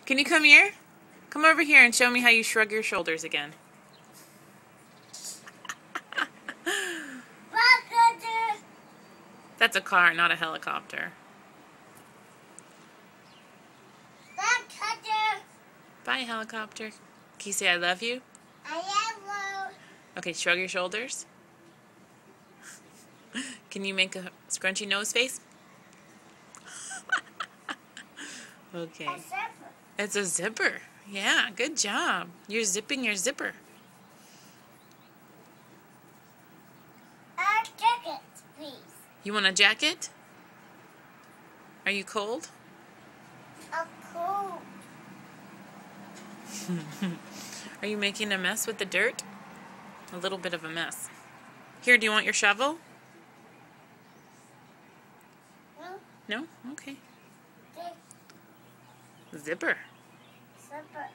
Can you come here? Come over here and show me how you shrug your shoulders again. That's a car, not a helicopter. Bye, helicopter. Can you say I love you? I love you. Okay, shrug your shoulders. Can you make a scrunchy nose face? Okay. A zipper. It's a zipper. Yeah, good job. You're zipping your zipper. A jacket, please. You want a jacket? Are you cold? A coat. Are you making a mess with the dirt? A little bit of a mess. Here, do you want your shovel? No. No? Okay. Big Zipper. zipper.